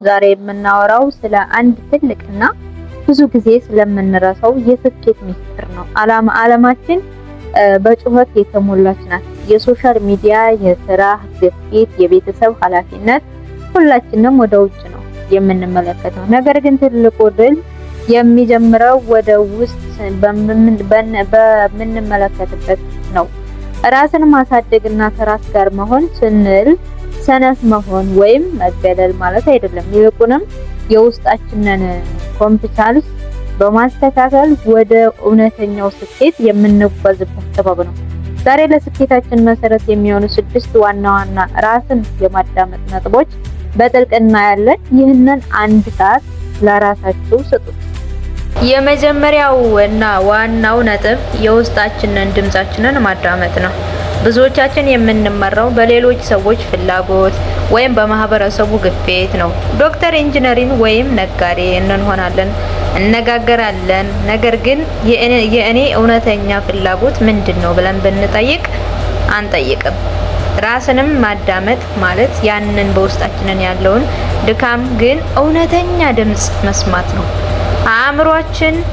ዛሬ የምናወራው ስለ አንድ ትልቅና ብዙ ጊዜ ስለምንረሳው የስኬት ሚስጥር ነው። ዓለማችን በጩኸት የተሞላች ናት። የሶሻል ሚዲያ፣ የስራ ግፊት፣ የቤተሰብ ኃላፊነት ሁላችንም ወደ ውጭ ነው የምንመለከተው። ነገር ግን ትልቁ ድል የሚጀምረው ወደ ውስጥ በምንመለከትበት ነው። ራስን ማሳደግና ከራስ ጋር መሆን ስንል ሰነፍ መሆን ወይም መገለል ማለት አይደለም። ይልቁንም የውስጣችንን ኮምፒታልስ በማስተካከል ወደ እውነተኛው ስኬት የምንጓዝበት ጥበብ ነው። ዛሬ ለስኬታችን መሰረት የሚሆኑ 6 ዋና ዋና ራስን የማዳመጥ ነጥቦች በጥልቅ እናያለን። ይህንን አንድ ሰዓት ለራሳችሁ ስጡት። የመጀመሪያው እና ዋናው ነጥብ የውስጣችንን ድምጻችንን ማዳመጥ ነው። ብዙዎቻችን የምንመራው በሌሎች ሰዎች ፍላጎት ወይም በማህበረሰቡ ግፊት ነው። ዶክተር፣ ኢንጂነሪን ወይም ነጋዴ እንሆናለን፣ እነጋገራለን። ነገር ግን የእኔ እውነተኛ ፍላጎት ምንድነው ብለን ብንጠይቅ አንጠይቅም። ራስንም ማዳመጥ ማለት ያንን በውስጣችንን ያለውን ድካም ግን እውነተኛ ድምጽ መስማት ነው። አእምሯችን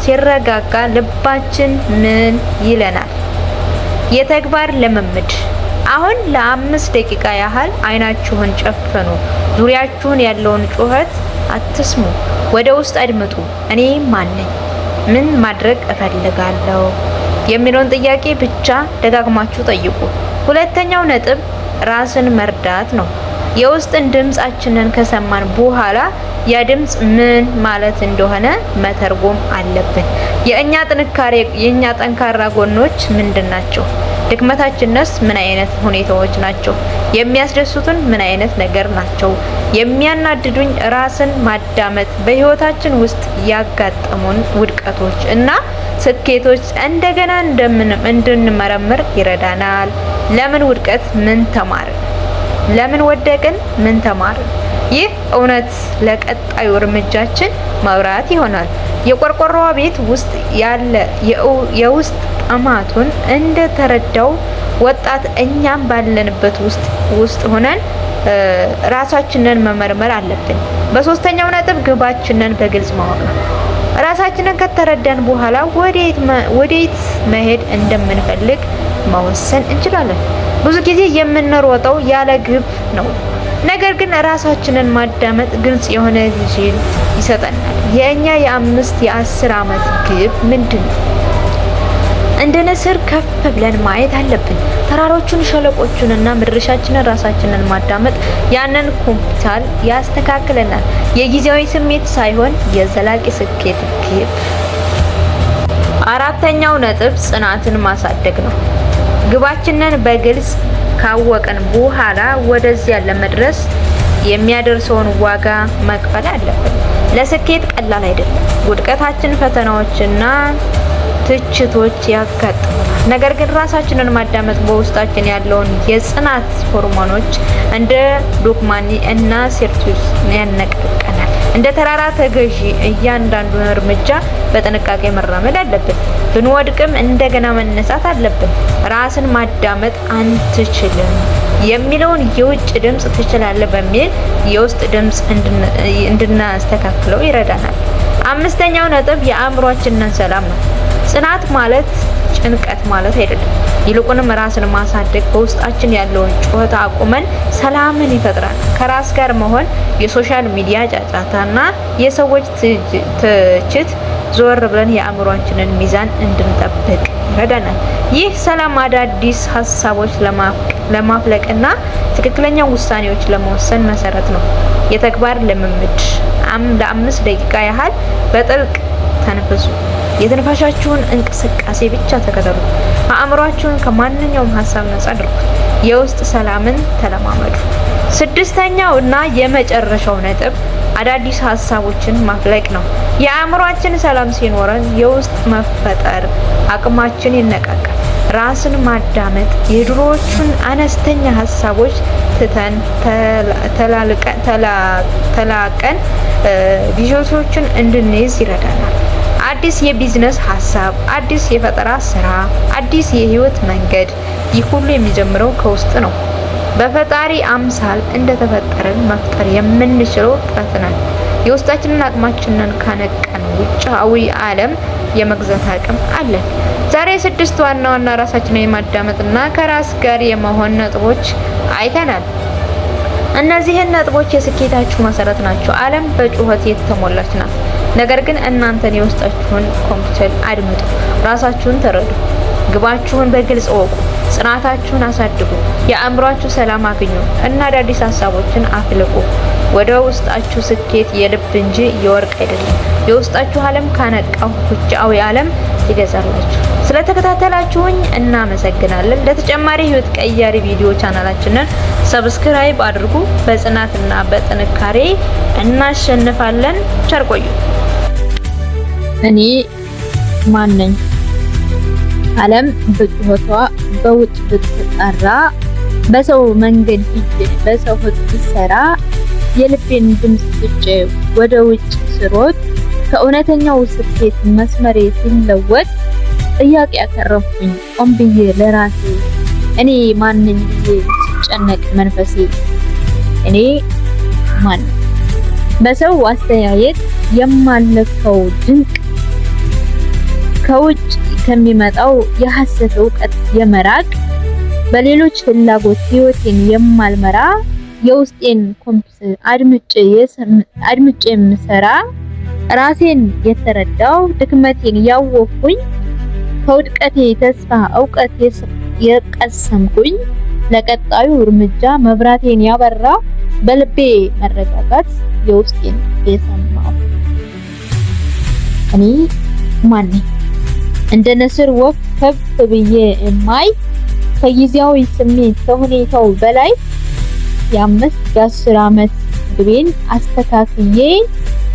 ሲረጋጋ ልባችን ምን ይለናል? የተግባር ልምምድ። አሁን ለ5 ደቂቃ ያህል አይናችሁን ጨፍኑ። ዙሪያችሁን ያለውን ጩኸት አትስሙ። ወደ ውስጥ አድምጡ። እኔ ማን ነኝ? ምን ማድረግ እፈልጋለሁ? የሚለውን ጥያቄ ብቻ ደጋግማችሁ ጠይቁ። ሁለተኛው ነጥብ ራስን መርዳት ነው። የውስጥን ድምጻችንን ከሰማን በኋላ ያ ድምጽ ምን ማለት እንደሆነ መተርጎም አለብን። የኛ ጠንካራ ጎኖች ምንድናቸው? ድክመታችንስ ምን አይነት ሁኔታዎች ናቸው? የሚያስደስቱን ምን አይነት ነገር ናቸው? የሚያናድዱኝ። ራስን ማዳመጥ በህይወታችን ውስጥ ያጋጠሙን ውድቀቶች እና ስኬቶች እንደገና እንድንመረምር ይረዳናል። ለምን ውድቀት? ምን ተማርን? ለምን ወደቅን? ምን ተማርን? ይህ እውነት ለቀጣዩ እርምጃችን መብራት ይሆናል። የቆርቆሮዋ ቤት ውስጥ ያለ የውስጥ ጥማቱን እንደተረዳው ወጣት እኛም ባለንበት ውስጥ ሆነን ራሳችንን መመርመር አለብን። በሶስተኛው ነጥብ ግባችንን በግልጽ ማወቅ ነው። ራሳችንን ከተረዳን በኋላ ወዴት መሄድ እንደምንፈልግ መወሰን እንችላለን። ብዙ ጊዜ የምንሮጠው ያለ ግብ ነው። ነገር ግን ራሳችንን ማዳመጥ ግልጽ የሆነ ቪዥን ይሰጠናል። የኛ የ5 የ10 ዓመት ግብ ምንድነው? እንደ ንስር ከፍ ብለን ማየት አለብን። ተራሮቹን፣ ሸለቆቹንና መድረሻችንን ራሳችንን ማዳመጥ ያንን ኮምፒታል ያስተካክለናል። የጊዜያዊ ስሜት ሳይሆን የዘላቂ ስኬት ግብ። አራተኛው ነጥብ ጽናትን ማሳደግ ነው። ግባችንን በግልጽ ካወቅን በኋላ ወደዚያ ለመድረስ የሚያደርሰውን ዋጋ መክፈል አለብን። ለስኬት ቀላል አይደለም። ውድቀታችን፣ ፈተናዎችና ትችቶች ያጋጥሙናል። ነገር ግን ራሳችንን ማዳመጥ በውስጣችን ያለውን የጽናት ሆርሞኖች እንደ ዶፓሚን እና ሴሮቶኒን ያነቃቃናል። እንደ ተራራ ተገዢ እያንዳንዱን እርምጃ በጥንቃቄ መራመድ አለብን። ብንወድቅም እንደገና መነሳት አለብን። ራስን ማዳመጥ አንችልም የሚለውን የውጭ ድምጽ ትችላለህ በሚል የውስጥ ድምጽ እንድናስተካክለው ይረዳናል። አምስተኛው ነጥብ የአእምሯችንን ሰላም ነው። ጽናት ማለት ጭንቀት ማለት አይደለም። ይልቁንም ራስን ማሳደግ በውስጣችን ያለውን ጩኸት አቁመን ሰላምን ይፈጥራል። ከራስ ጋር መሆን የሶሻል ሚዲያ ጫጫታና የሰዎች ትችት ዞር ብለን የአእምሯችንን ሚዛን እንድንጠብቅ ይረዳናል። ይህ ሰላም አዳዲስ ሀሳቦች ለማፍለቅና ትክክለኛ ውሳኔዎች ለመወሰን መሰረት ነው። የተግባር ልምምድ። ለ5 ደቂቃ ያህል በጥልቅ ተንፈሱ። የትንፋሻችሁን እንቅስቃሴ ብቻ ተከተሉ። አእምሯችሁን ከማንኛውም ሀሳብ ነፃ አድርጉት። የውስጥ ሰላምን ተለማመዱ። 6ኛው እና የመጨረሻው ነጥብ አዳዲስ ሀሳቦችን ማፍለቅ ነው። የአእምሯችን ሰላም ሲኖረን የውስጥ መፈጠር አቅማችን ይነቃቃል። ራስን ማዳመጥ የድሮዎቹን አነስተኛ ሀሳቦች ትተን ተላቀን ቪዥኖችን እንድንይዝ ይረዳናል። አዲስ የቢዝነስ ሀሳብ፣ አዲስ የፈጠራ ስራ፣ አዲስ የህይወት መንገድ፣ ይህ ሁሉ የሚጀምረው ከውስጥ ነው። በፈጣሪ አምሳል እንደተፈጠረን መፍጠር የምንችለው ጥረት ነን። የውስጣችንን አቅማችንን ካነቀን ውጫዊ ዓለም የመግዛት አቅም አለን። ዛሬ 6 ዋና ዋና ራሳችንን የማዳመጥና ከራስ ጋር የመሆን ነጥቦች አይተናል። እነዚህን ነጥቦች የስኬታችሁ መሰረት ናቸው። ዓለም በጩኸት የተሞላች ናት። ነገር ግን እናንተን የውስጣችሁን ኮምፒውተር አድምጡ። ራሳችሁን ተረዱ። ግባችሁን በግልጽ ወቁ። ጽናታችሁን አሳድጉ። የአእምሯችሁ ሰላም አግኙ እና አዳዲስ ሀሳቦችን አፍልቁ። ወደ ውስጣችሁ ስኬት የልብ እንጂ የወርቅ አይደለም። የውስጣችሁ ዓለም ካነቃው ውጫዊ ዓለም ይገዛላችሁ። ስለተከታተላችሁኝ እናመሰግናለን። ለተጨማሪ ህይወት ቀያሪ ቪዲዮ ቻናላችንን ሰብስክራይብ አድርጉ። በጽናትና በጥንካሬ እናሸንፋለን። ቸር ቆዩ። እኔ ማን ነኝ? ዓለም በጩኸቷ በውጭ ብትጠራ፣ በሰው መንገድ ሂጄ በሰው ህግ ሰራ፣ የልቤን ድምፅ ትቼ ወደ ውጭ ስሮጥ፣ ከእውነተኛው ስኬት መስመሬ ሲለወጥ፣ ጥያቄ ያቀረብኩኝ ቆም ብዬ ለራሴ እኔ ማን ነኝ ብዬ ሲጨነቅ መንፈሴ እኔ ማን ነኝ? በሰው አስተያየት የማለፈው ድንቅ ከውጭ ከሚመጣው የሐሰት ዕውቀት የመራቅ በሌሎች ፍላጎት ህይወቴን የማልመራ የውስጤን ኮምፓስ አድምጬ የምሰራ ራሴን የተረዳው ድክመቴን ያወቅኩኝ ከውድቀቴ ተስፋ ዕውቀት የቀሰምኩኝ ለቀጣዩ እርምጃ መብራቴን ያበራ በልቤ መረጋጋት የውስጤን የሰማው እኔ ማን ነኝ? እንደ ንስር ወፍ ከፍ ብዬ የማይ ከጊዜያዊ ስሜት ከሁኔታው በላይ የ5-10 ዓመት ግቤን አስተካክዬ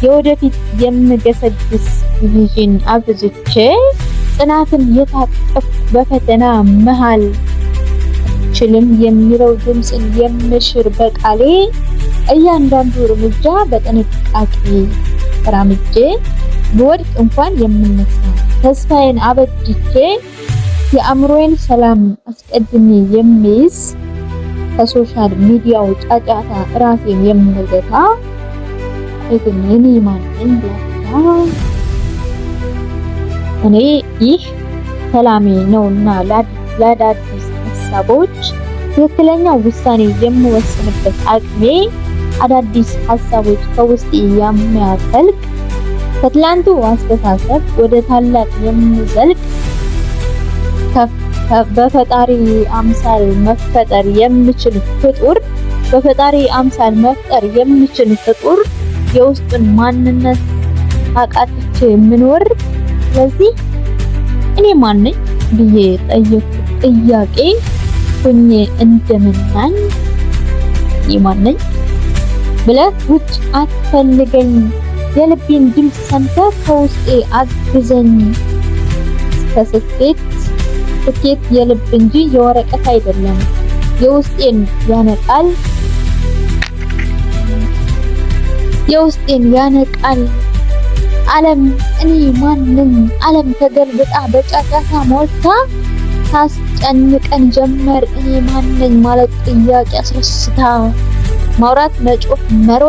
የወደፊት የምገሰግስ ቪዥን አብዝቼ ጽናትን የታጠፍ በፈተና መሃል ችልም የሚለው ድምጽን የምሽር በቃሌ እያንዳንዱ እርምጃ በጥንቃቄ ተራምጄ በወድቅ እንኳን የምነሳ ተስፋዬን አበጅቼ የአእምሮዬን ሰላም አስቀድሜ የሚይዝ ከሶሻል ሚዲያው ጫጫታ ራሴን የምገታ እኔ ማን ነኝ? እኔ ይህ ሰላሜ ነውና ለአዳዲስ ሀሳቦች ትክክለኛ ውሳኔ የምወስንበት አቅሜ አዳዲስ ሀሳቦች ከውስጤ የሚያፈልቅ ከትላንቱ አስተሳሰብ ወደ ታላቅ የሚዘልቅ በፈጣሪ አምሳል መፍጠር የሚችል ፍጡር በፈጣሪ አምሳል መፍጠር የሚችል ፍጡር የውስጡን ማንነት አቃጥቼ የምኖር። ስለዚህ እኔ ማን ነኝ ብዬ ጠየቅኩት ጥያቄ ሆኜ እንደምናኝ እኔ ማን ነኝ ብለህ ውጭ አትፈልገኝ፣ የልቤን ድምፅ ሰምተህ ከውስጤ አግዘኝ። ስኬት የልብ እንጂ የወረቀት አይደለም። የውስጤን ያነቃል። ዓለም እኔ ማን ነኝ? ዓለም ተገልብጣ በጫጫታ ሞልታ ታስጨንቀን ጀመር። እኔ ማን ነኝ ማለት ጥያቄ አስረስታ ማውራት፣ መጮህ፣ መሮጥ